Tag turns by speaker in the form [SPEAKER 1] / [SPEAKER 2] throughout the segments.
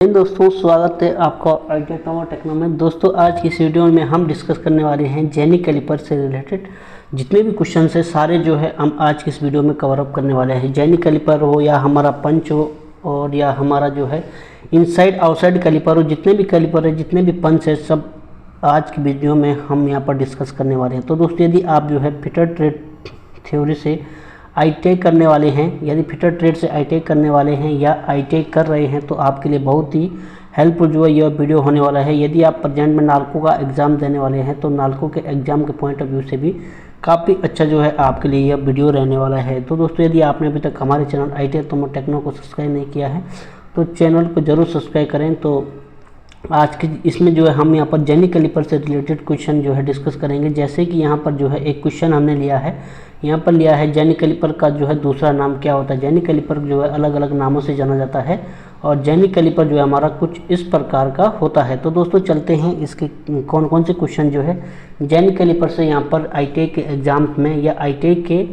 [SPEAKER 1] दोस्तों, स्वागत है आपका आइडिया टॉमो टेक्नो में। दोस्तों, आज की इस वीडियो में हम डिस्कस करने वाले हैं जेनी कैलिपर से रिलेटेड जितने भी क्वेश्चन है सारे जो है हम आज की इस वीडियो में कवर अप करने वाले हैं। जेनी कैलिपर हो या हमारा पंच हो और या हमारा जो है इनसाइड आउटसाइड कैलिपर हो, जितने भी कैलिपर है, जितने भी पंच है, सब आज की वीडियो में हम यहाँ पर डिस्कस करने वाले हैं। तो दोस्तों, यदि आप जो है फिटर ट्रेड थ्योरी से आईटीआई करने वाले हैं, यदि फिटर ट्रेड से आईटीआई करने वाले हैं या आईटीआई कर रहे हैं, तो आपके लिए बहुत ही हेल्पफुल जो है यह वीडियो होने वाला है। यदि आप प्रेजेंट में नालको का एग्ज़ाम देने वाले हैं तो नालको के एग्ज़ाम के पॉइंट ऑफ व्यू से भी काफ़ी अच्छा जो है आपके लिए यह वीडियो रहने वाला है। तो दोस्तों, यदि आपने अभी तक हमारे चैनल आईटीआई टॉमो टेक्नो को सब्सक्राइब नहीं किया है तो चैनल को ज़रूर सब्सक्राइब करें। तो आज की इसमें जो है हम यहाँ पर जेनी कैलिपर से रिलेटेड क्वेश्चन जो है डिस्कस करेंगे। जैसे कि यहाँ पर जो है एक क्वेश्चन हमने लिया है, यहाँ पर लिया है जेनी कैलिपर का जो है दूसरा नाम क्या होता है। जेनी कैलिपर जो है अलग अलग नामों से जाना जाता है और जेनी कैलिपर जो है हमारा कुछ इस प्रकार का होता है। तो दोस्तों, चलते हैं इसके कौन कौन से क्वेश्चन जो है जेनी कैलिपर से यहाँ पर आईटीआई के एग्ज़ाम में या आईटीआई के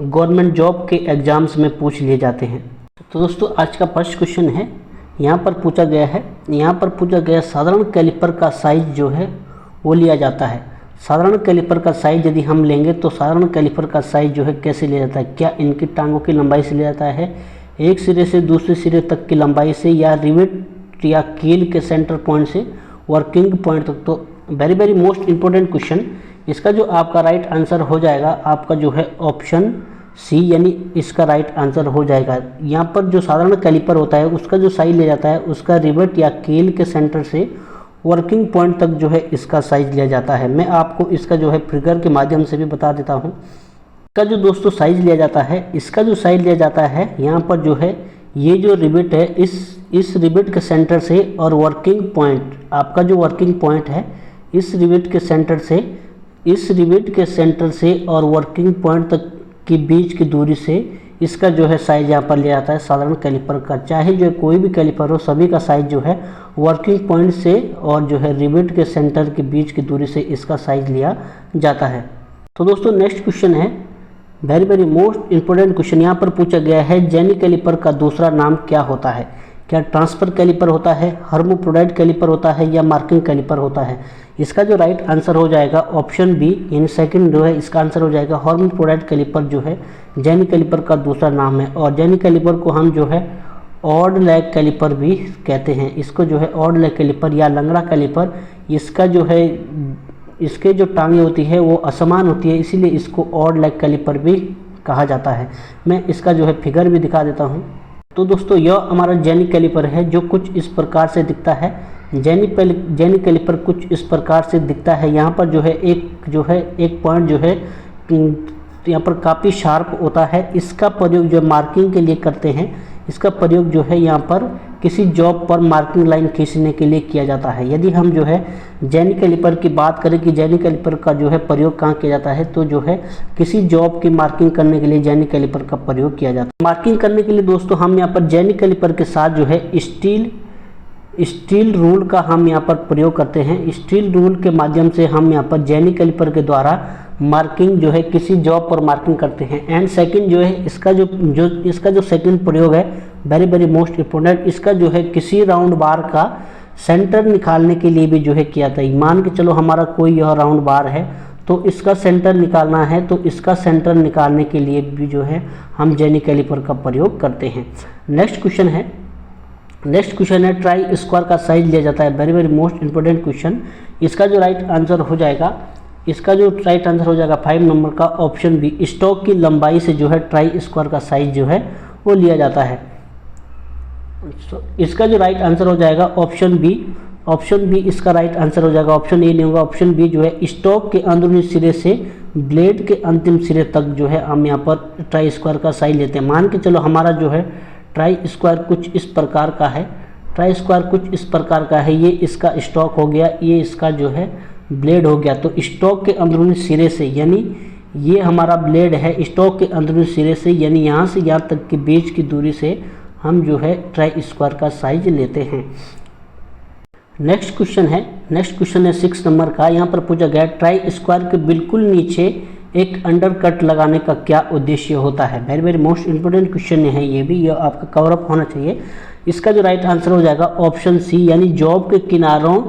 [SPEAKER 1] गवर्नमेंट जॉब के एग्ज़ाम्स में पूछ लिए जाते हैं। तो दोस्तों, आज का फर्स्ट क्वेश्चन है, यहाँ पर पूछा गया साधारण कैलिपर का साइज जो है वो लिया जाता है। साधारण कैलिपर का साइज यदि हम लेंगे तो साधारण कैलिपर का साइज जो है कैसे लिया जाता है? क्या इनकी टांगों की लंबाई से लिया जाता है, एक सिरे से दूसरे सिरे तक की लंबाई से, या रिवेट या कील के सेंटर पॉइंट से वर्किंग पॉइंट तक? तो वेरी मोस्ट इम्पोर्टेंट क्वेश्चन, इसका जो आपका राइट आंसर हो जाएगा आपका जो है ऑप्शन सी, यानी इसका राइट आंसर हो जाएगा। यहाँ पर जो साधारण कैलिपर होता है उसका जो साइज लिया जाता है उसका रिवेट या कील के सेंटर से वर्किंग पॉइंट तक जो है इसका साइज लिया जाता है। मैं आपको इसका जो है फिगर के माध्यम से भी बता देता हूँ। इसका जो दोस्तों साइज लिया जाता है, इसका जो साइज लिया जाता है यहाँ पर जो है ये जो रिवेट है, इस रिवेट के सेंटर से और वर्किंग पॉइंट, आपका जो वर्किंग पॉइंट है इस रिवेट के सेंटर से और वर्किंग पॉइंट तक के बीच की दूरी से इसका जो है साइज यहाँ पर लिया जाता है साधारण कैलिपर का। चाहे जो कोई भी कैलिपर हो, सभी का साइज जो है वर्किंग पॉइंट से और जो है रिवेट के सेंटर के बीच की दूरी से इसका साइज लिया जाता है। तो दोस्तों, नेक्स्ट क्वेश्चन है वेरी मोस्ट इंपोर्टेंट क्वेश्चन। यहाँ पर पूछा गया है जेनी कैलिपर का दूसरा नाम क्या होता है? क्या ट्रांसफर कैलिपर होता है, हर्मोफ्रोडाइट कैलिपर होता है या मार्किंग कैलिपर होता है? इसका जो राइट आंसर हो जाएगा ऑप्शन बी, यानी सेकंड जो है इसका आंसर हो जाएगा हर्मोफ्रोडाइट कैलिपर जो है जेनी कैलिपर का दूसरा नाम है। और जेनी कैलिपर को हम जो है ऑड लेग कैलिपर भी कहते हैं। इसको जो है ऑड लेग कैलिपर या लंगड़ा कैलिपर, इसका जो है इसके जो टांगें होती है वो असमान होती है, इसीलिए इसको ऑड लेग कैलिपर भी कहा जाता है। मैं इसका जो है फिगर भी दिखा देता हूँ। तो दोस्तों, यह हमारा जेनी कैलिपर है जो कुछ इस प्रकार से दिखता है। जेनी कैलिपर कुछ इस प्रकार से दिखता है। यहाँ पर जो है एक पॉइंट जो है यहाँ पर काफ़ी शार्प होता है। इसका प्रयोग जो मार्किंग के लिए करते हैं, इसका प्रयोग जो है यहाँ पर किसी जॉब पर मार्किंग लाइन खींचने के लिए किया जाता है। यदि हम जो है जेनी कैलिपर की बात करें कि जेनी कैलिपर का जो है प्रयोग कहाँ किया जाता है, तो जो है किसी जॉब की मार्किंग करने के लिए जेनी कैलिपर का प्रयोग किया जाता है। मार्किंग करने के लिए दोस्तों हम यहाँ पर जेनी कैलिपर के साथ जो है स्टील रूल का हम यहाँ पर प्रयोग करते हैं। स्टील रूल के माध्यम से हम यहाँ पर जेनी कैलिपर के द्वारा मार्किंग जो है किसी जॉब पर मार्किंग करते हैं। एंड सेकंड जो है इसका जो सेकंड प्रयोग है वेरी मोस्ट इम्पोर्टेंट, इसका जो है किसी राउंड बार का सेंटर निकालने के लिए भी जो है किया था। मान के चलो हमारा कोई यह राउंड बार है तो इसका सेंटर निकालना है, तो इसका सेंटर निकालने के लिए भी जो है हम जेनी कैलिपर का प्रयोग करते हैं। नेक्स्ट क्वेश्चन है ट्राई स्क्वायर का साइज लिया जाता है। Very most important question. इसका जो राइट आंसर हो जाएगा 5 नंबर का ऑप्शन बी, स्टॉक की लंबाई से जो है ट्राई स्क्वायर का साइज जो है वो लिया जाता है। इसका जो राइट आंसर हो जाएगा ऑप्शन बी इसका राइट आंसर हो जाएगा। ऑप्शन ए नहीं होगा, ऑप्शन बी जो है स्टॉक के अंदरूनी सिरे से ब्लेड के अंतिम सिरे तक जो है हम यहाँ पर ट्राई स्क्वायर का साइज लेते हैं। मान के चलो हमारा जो है ट्राई स्क्वायर कुछ इस प्रकार का है। ये इसका स्टॉक हो गया, ये इसका जो है ब्लेड हो गया। तो स्टॉक के अंदरूनी सिरे से, यानी ये हमारा ब्लेड है, स्टॉक के अंदरूनी सिरे से यानी यहाँ से यहाँ तक के बीच की दूरी से हम जो है ट्राई स्क्वायर का साइज लेते हैं। नेक्स्ट क्वेश्चन है 6 नंबर का। यहाँ पर पूछा गया ट्राई स्क्वायर के बिल्कुल नीचे एक अंडरकट लगाने का क्या उद्देश्य होता है? Very very most important question है ये भी, यह आपका कवर अप होना चाहिए। इसका जो राइट आंसर हो जाएगा ऑप्शन सी, यानी जॉब के किनारों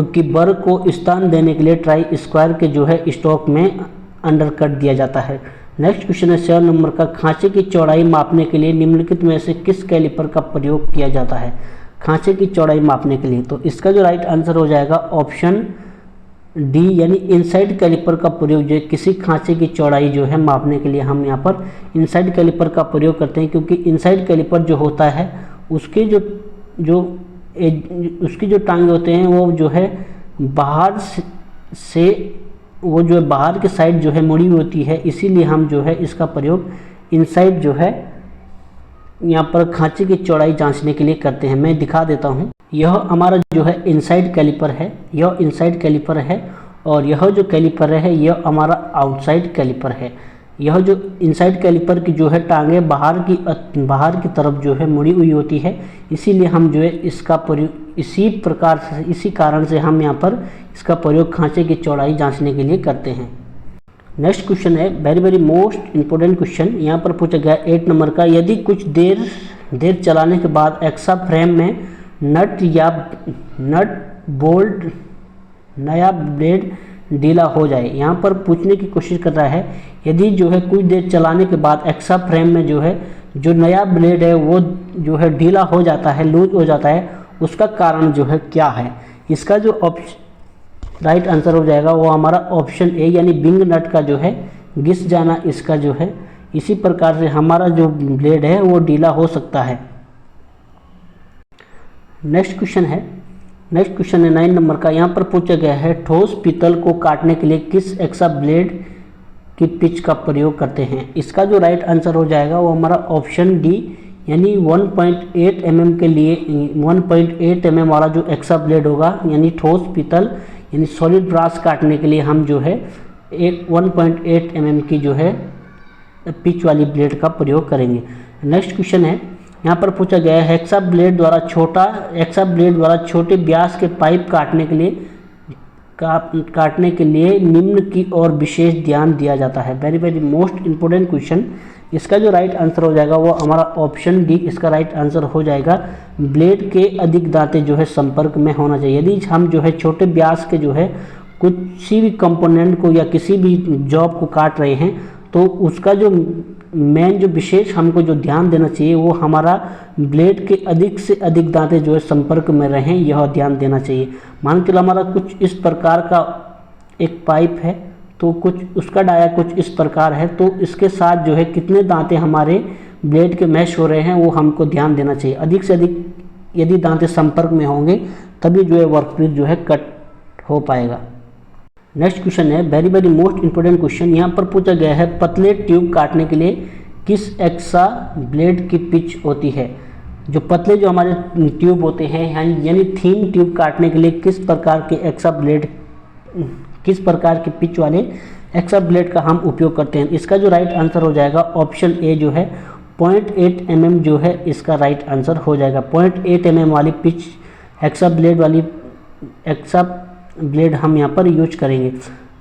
[SPEAKER 1] की बर को स्थान देने के लिए ट्राई स्क्वायर के जो है स्टॉक में अंडरकट दिया जाता है। नेक्स्ट क्वेश्चन है 7 नंबर का, खांचे की चौड़ाई मापने के लिए निम्नलिखित में से किस कैलिपर का प्रयोग किया जाता है? खांचे की चौड़ाई मापने के लिए, तो इसका जो राइट आंसर हो जाएगा ऑप्शन डी, यानी इनसाइड कैलिपर का प्रयोग जो है किसी खांचे की चौड़ाई जो है मापने के लिए हम यहाँ पर इनसाइड कैलिपर का प्रयोग करते हैं, क्योंकि इनसाइड कैलिपर जो होता है उसके उसकी जो टांगे होते हैं वो जो है बाहर से वो जो है बाहर के साइड जो है मुड़ी हुई होती है, इसीलिए हम जो है इसका प्रयोग इनसाइड जो है यहाँ पर खांचे की चौड़ाई जांचने के लिए करते हैं। मैं दिखा देता हूँ, यह हमारा जो है इनसाइड कैलिपर है, यह इनसाइड कैलिपर है, और यह जो कैलिपर है यह हमारा आउटसाइड कैलिपर है। यह जो इनसाइड कैलिपर की जो है टांगे बाहर की तरफ जो है मुड़ी हुई होती है, इसीलिए हम जो है इसका प्रयोग इसी कारण से हम यहाँ पर इसका प्रयोग खांचे की चौड़ाई जांचने के लिए करते हैं। नेक्स्ट क्वेश्चन है very very most important question, यहाँ पर पूछा गया 8 नंबर का, यदि कुछ देर चलाने के बाद एक्सा फ्रेम में नट बोल्ट नया ब्लेड ढीला हो जाए। यहाँ पर पूछने की कोशिश कर रहा है, यदि जो है कुछ देर चलाने के बाद एक्सा फ्रेम में जो है जो नया ब्लेड है वो जो है ढीला हो जाता है, लूज हो जाता है, उसका कारण जो है क्या है? इसका जो राइट आंसर हो जाएगा वो हमारा ऑप्शन ए, यानी बिंग नट का जो है घिस जाना, इसका जो है इसी प्रकार से हमारा जो ब्लेड है वो ढीला हो सकता है। नेक्स्ट क्वेश्चन है 9 नंबर का, यहाँ पर पूछा गया है ठोस पीतल को काटने के लिए किस एक्सा ब्लेड की पिच का प्रयोग करते हैं? इसका जो राइट आंसर हो जाएगा वो हमारा ऑप्शन डी, यानी 1.8 mm के लिए 1.8 mm वाला जो एक्सा ब्लेड होगा, यानी ठोस पीतल यानी सॉलिड ब्रास काटने के लिए हम जो है एक 1.8 mm की जो है पिच वाली ब्लेड का प्रयोग करेंगे। नेक्स्ट क्वेश्चन है, यहाँ पर पूछा गया है एक्सा ब्लेड द्वारा छोटे व्यास के पाइप काटने के लिए निम्न की ओर विशेष ध्यान दिया जाता है। Very very most important question, इसका जो राइट आंसर हो जाएगा वो हमारा ऑप्शन डी, इसका राइट आंसर हो जाएगा ब्लेड के अधिक दांतें जो है संपर्क में होना चाहिए। यदि हम जो है छोटे व्यास के जो है किसी भी कंपोनेंट को या किसी भी जॉब को काट रहे हैं, तो उसका जो मेन जो विशेष हमको जो ध्यान देना चाहिए वो हमारा ब्लेड के अधिक से अधिक दांतें जो है संपर्क में रहें, यह ध्यान देना चाहिए। मान के हमारा कुछ इस प्रकार का एक पाइप है, तो कुछ उसका डाया कुछ इस प्रकार है, तो इसके साथ जो है कितने दांतें हमारे ब्लेड के मैश हो रहे हैं वो हमको ध्यान देना चाहिए। अधिक से अधिक यदि दांतें संपर्क में होंगे तभी जो है वर्कपीस जो है कट हो पाएगा। नेक्स्ट क्वेश्चन है very very most important question, यहाँ पर पूछा गया है पतले ट्यूब काटने के लिए किस एक्सा ब्लेड की पिच होती है? जो पतले जो हमारे ट्यूब होते हैं यानी थीन ट्यूब काटने के लिए किस प्रकार के पिच वाले एक्सा ब्लेड का हम उपयोग करते हैं? इसका जो राइट आंसर हो जाएगा ऑप्शन ए जो है 0.8 mm जो है इसका राइट आंसर हो जाएगा। 0.8 mm वाली पिच एक्सा ब्लेड हम यहाँ पर यूज करेंगे।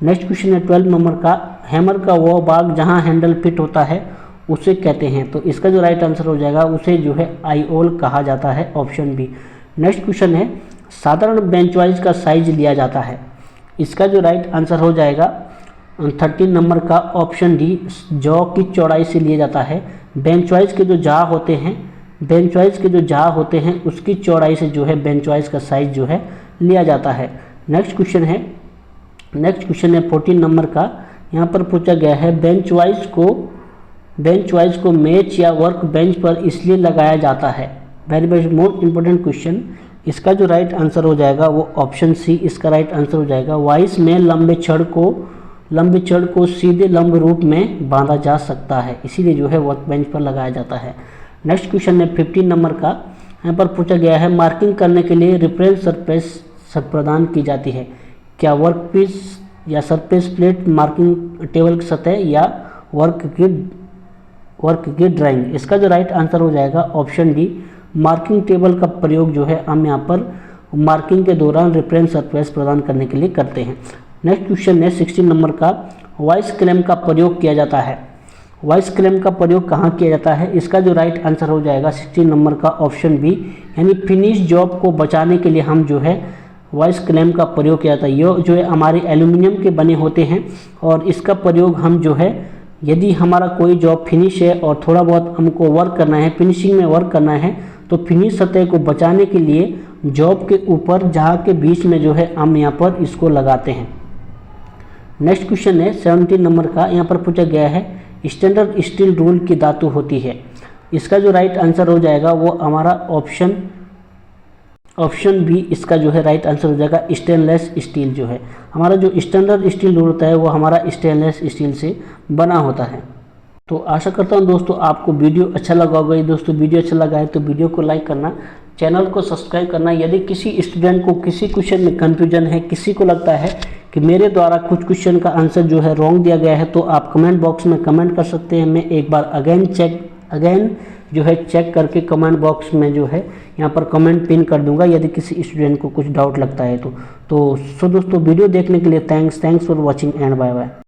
[SPEAKER 1] नेक्स्ट क्वेश्चन है 12 नंबर का, हैमर का वो भाग जहाँ हैंडल फिट होता है उसे कहते हैं? तो इसका जो राइट आंसर हो जाएगा उसे जो है आईओल कहा जाता है, ऑप्शन बी। नेक्स्ट क्वेश्चन है साधारण बेंच वाइज का साइज लिया जाता है, इसका जो राइट आंसर हो जाएगा 13 नंबर का ऑप्शन डी, जॉ की चौड़ाई से लिया जाता है। बेंच वाइज के जो जा होते हैं उसकी चौड़ाई से जो है बेंच वाइज का साइज जो है लिया जाता है। नेक्स्ट क्वेश्चन है 14 नंबर का, यहाँ पर पूछा गया है बेंच वाइज को मेज या वर्क बेंच पर इसलिए लगाया जाता है? Very very most important question, इसका जो राइट आंसर हो जाएगा वो ऑप्शन सी, इसका राइट आंसर हो जाएगा वाइस में लंबे छड़ को सीधे लंब रूप में बांधा जा सकता है, इसीलिए जो है वर्क बेंच पर लगाया जाता है। नेक्स्ट क्वेश्चन है 15 नंबर का, यहाँ पर पूछा गया है मार्किंग करने के लिए रेफरेंस सरफेस प्रदान की जाती है? क्या वर्कपीस या सरफेस प्लेट, मार्किंग टेबल की सतह या वर्क की ड्राइंग? इसका जो राइट आंसर हो जाएगा ऑप्शन डी, मार्किंग टेबल का प्रयोग जो है हम यहाँ पर मार्किंग के दौरान रेफरेंस सरफेस प्रदान करने के लिए करते हैं। नेक्स्ट क्वेश्चन है 16 नंबर का, वॉइस क्लेम का प्रयोग किया जाता है। वॉइस क्लेम का प्रयोग कहाँ किया जाता है? इसका जो राइट आंसर हो जाएगा 16 नंबर का ऑप्शन बी, यानी फिनिश जॉब को बचाने के लिए हम जो है वॉइस क्लेम का प्रयोग किया जाता है। ये जो है हमारे एल्यूमिनियम के बने होते हैं और इसका प्रयोग हम जो है यदि हमारा कोई जॉब फिनिश है और थोड़ा बहुत हमको वर्क करना है, फिनिशिंग में वर्क करना है, तो फिनिश सतह को बचाने के लिए जॉब के ऊपर जहाँ के बीच में जो है हम यहाँ पर इसको लगाते हैं। नेक्स्ट क्वेश्चन है 17 नंबर का, यहाँ पर पूछा गया है स्टैंडर्ड स्टील रूल की धातु होती है। इसका जो राइट आंसर हो जाएगा वो हमारा ऑप्शन बी, इसका जो है राइट आंसर हो जाएगा स्टेनलेस स्टील। जो है हमारा जो स्टैंडर्ड स्टील रूल होता है वो हमारा स्टेनलेस स्टील से बना होता है। तो आशा करता हूँ दोस्तों आपको वीडियो अच्छा लगा होगा। दोस्तों वीडियो अच्छा लगा है तो वीडियो को लाइक करना, चैनल को सब्सक्राइब करना। यदि किसी स्टूडेंट को किसी क्वेश्चन में कन्फ्यूजन है, किसी को लगता है कि मेरे द्वारा कुछ क्वेश्चन का आंसर जो है रॉन्ग दिया गया है, तो आप कमेंट बॉक्स में कमेंट कर सकते हैं। मैं एक बार अगेन जो है चेक करके कमेंट बॉक्स में जो है यहाँ पर कमेंट पिन कर दूंगा यदि किसी स्टूडेंट को कुछ डाउट लगता है तो सो दोस्तों वीडियो देखने के लिए thanks for watching and bye bye.